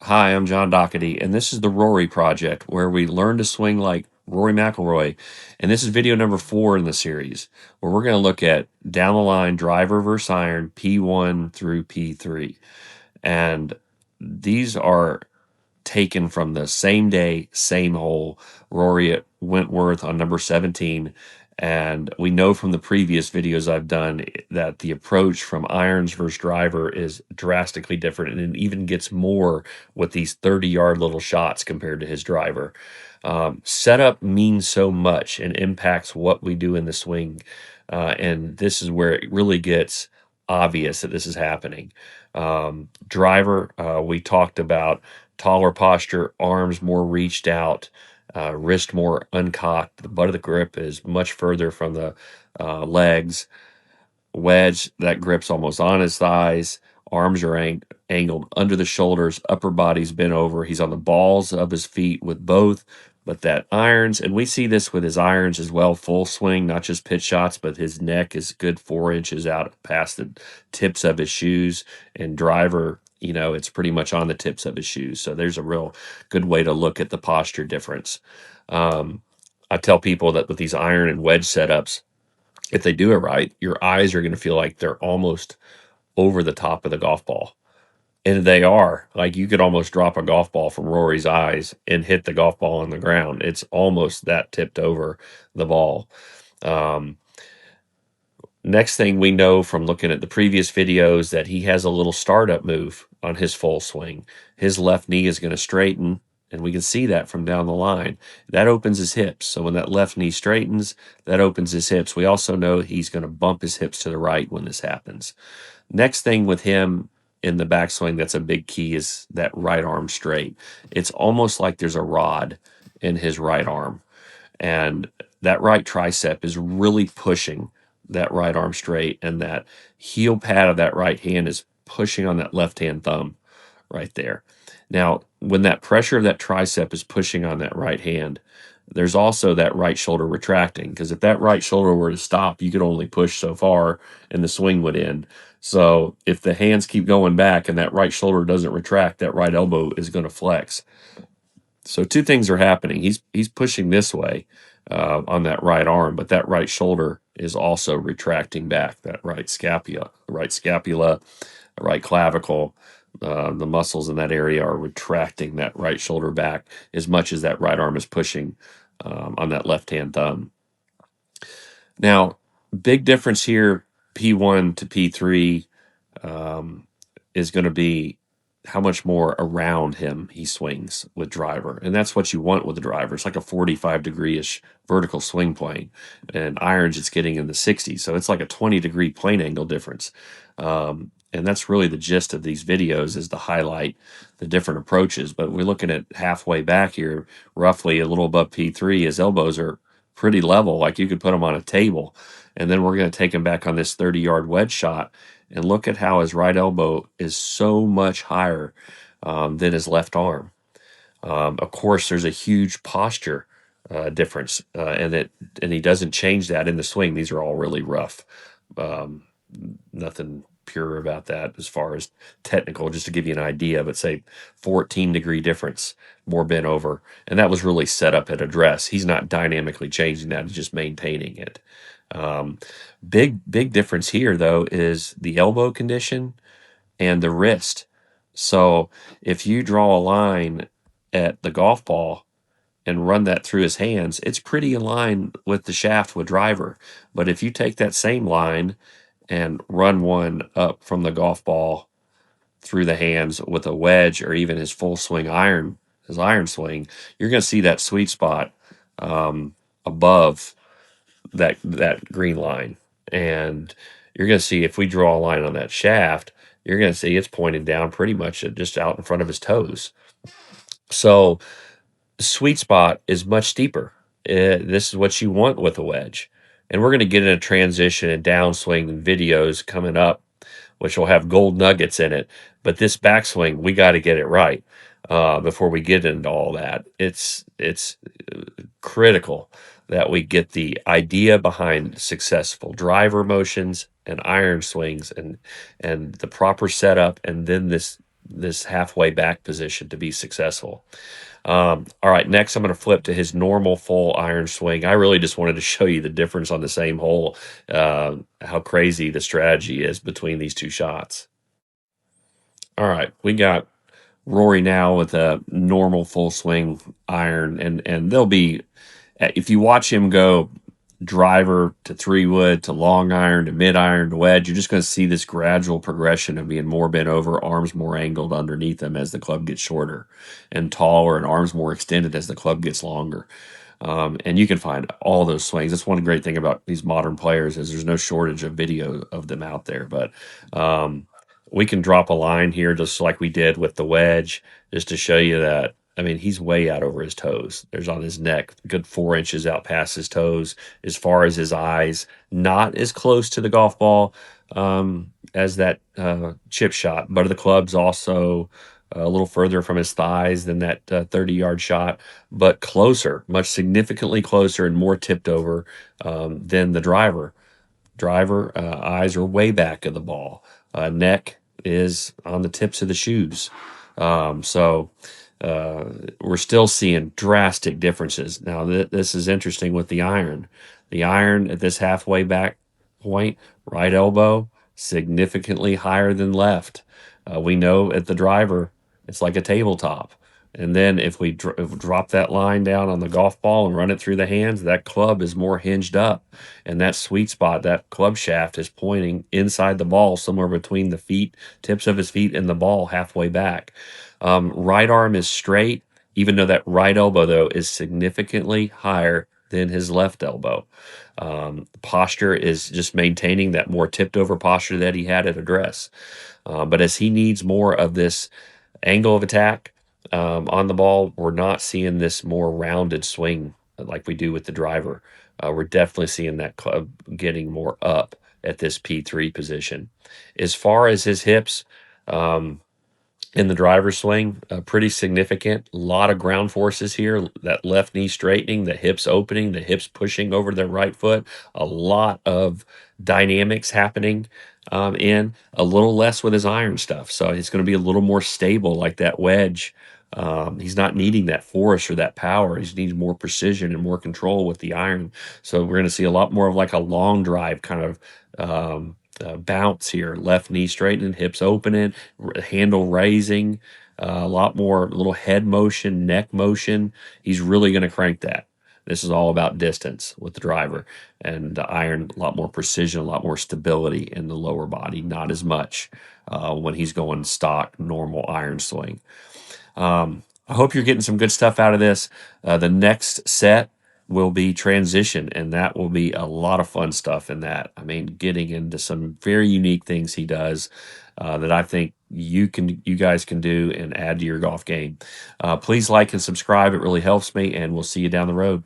Hi, I'm John Doherty, and this is the Rory Project, where we learn to swing like Rory McIlroy. And this is video number 4 in the series, where we're going to look at down the line driver versus iron, P1 through P3. And these are taken from the same day, same hole. Rory at Wentworth on number 17. And we know from the previous videos I've done that the approach from irons versus driver is drastically different, and it even gets more with these 30-yard little shots compared to his driver. Setup means so much and impacts what we do in the swing. And this is where it really gets obvious that this is happening. Driver, we talked about taller posture, arms more reached out, wrist more uncocked. The butt of the grip is much further from the legs. Wedge, that grip's almost on his thighs. Arms are angled under the shoulders. Upper body's bent over. He's on the balls of his feet with both. But that irons, and we see this with his irons as well, full swing, not just pitch shots, but his neck is good 4 inches out past the tips of his shoes. And driver, it's pretty much on the tips of his shoes. So there's a real good way to look at the posture difference. I tell people that with these iron and wedge setups, if they do it right, your eyes are going to feel like they're almost over the top of the golf ball. And they are. Like, you could almost drop a golf ball from Rory's eyes and hit the golf ball on the ground. It's almost that tipped over the ball. Um, Next thing we know from looking at the previous videos that he has a little startup move on his full swing. His left knee is going to straighten, and we can see that from down the line. That opens his hips. So when that left knee straightens, that opens his hips. We also know he's going to bump his hips to the right when this happens. Next thing with him in the backswing that's a big key is that right arm straight. It's almost like there's a rod in his right arm, and that right tricep is really pushing that right arm straight, and that heel pad of that right hand is pushing on that left hand thumb right there. Now, when that pressure of that tricep is pushing on that right hand, there's also that right shoulder retracting, because if that right shoulder were to stop, you could only push so far and the swing would end. So if the hands keep going back and that right shoulder doesn't retract, that right elbow is going to flex. So two things are happening. He's pushing this way on that right arm, but that right shoulder is also retracting back. That right scapula, right clavicle, the muscles in that area are retracting that right shoulder back as much as that right arm is pushing on that left hand thumb. Now, big difference here, P1 to P3, is going to be how much more around him he swings with driver. And that's what you want with the driver. It's like a 45-degree-ish vertical swing plane. And irons, it's getting in the 60s. So it's like a 20-degree plane angle difference. And that's really the gist of these videos, is to highlight the different approaches. But we're looking at halfway back here, roughly a little above P3. His elbows are pretty level, like you could put them on a table. And then we're going to take him back on this 30-yard wedge shot, and look at how his right elbow is so much higher than his left arm. Of course, there's a huge posture difference, and he doesn't change that in the swing. These are all really rough. Nothing pure about that as far as technical, just to give you an idea, but say 14-degree difference, more bent over. And that was really set up at address. He's not dynamically changing that, he's just maintaining it. Big difference here, though, is the elbow condition and the wrist. So if you draw a line at the golf ball and run that through his hands, it's pretty in line with the shaft with driver. But if you take that same line and run one up from the golf ball through the hands with a wedge, or even his full swing iron, his iron swing, you're going to see that sweet spot above that green line. And you're going to see, if we draw a line on that shaft, you're going to see it's pointing down pretty much just out in front of his toes. So the sweet spot is much steeper. This is what you want with a wedge. And we're going to get in a transition and downswing videos coming up, which will have gold nuggets in it. But this backswing, we got to get it right before we get into all that. It's critical that we get the idea behind successful driver motions and iron swings, and the proper setup, and then this this halfway back position to be successful. All right, next I'm going to flip to his normal full iron swing. I really just wanted to show you the difference on the same hole, how crazy the strategy is between these two shots. All right, we got Rory now with a normal full swing iron, and they'll be, if you watch him go driver to 3-wood to long iron to mid iron to wedge, you're just going to see this gradual progression of being more bent over, arms more angled underneath him as the club gets shorter, and taller, and arms more extended as the club gets longer. And you can find all those swings. That's one great thing about these modern players is there's no shortage of video of them out there. But we can drop a line here just like we did with the wedge, just to show you that. I mean, he's way out over his toes. There's on his neck, good 4 inches out past his toes, as far as his eyes. Not as close to the golf ball as that chip shot, but the club's also a little further from his thighs than that 30-yard shot, but closer, much significantly closer and more tipped over than the driver. Eyes are way back of the ball. Neck is on the tips of the shoes. So we're still seeing drastic differences. Now, this is interesting with the iron. The iron at this halfway back point, right elbow, significantly higher than left. We know at the driver, it's like a tabletop. And then if we drop that line down on the golf ball and run it through the hands, that club is more hinged up. And that sweet spot, that club shaft is pointing inside the ball, somewhere between the feet, tips of his feet, and the ball halfway back. Right arm is straight, even though that right elbow, though, is significantly higher than his left elbow. Posture is just maintaining that more tipped over posture that he had at address. But as he needs more of this angle of attack on the ball, we're not seeing this more rounded swing like we do with the driver. We're definitely seeing that club getting more up at this P3 position. As far as his hips, in the driver's swing, pretty significant. A lot of ground forces here. That left knee straightening, the hips opening, the hips pushing over the right foot. A lot of dynamics happening in a little less with his iron stuff. So it's going to be a little more stable like that wedge. He's not needing that force or that power. He's needing more precision and more control with the iron. So we're going to see a lot more of like a long drive kind of bounce here. Left knee straightening, hips opening, handle raising, a lot more little head motion, neck motion. He's really going to crank that. This is all about distance with the driver, and the iron, a lot more precision, a lot more stability in the lower body, not as much when he's going stock, normal iron swing. I hope you're getting some good stuff out of this. The next set will be transition, and that will be a lot of fun stuff in that. I mean, getting into some very unique things he does that I think you guys can do and add to your golf game. Please like and subscribe. It really helps me, and we'll see you down the road.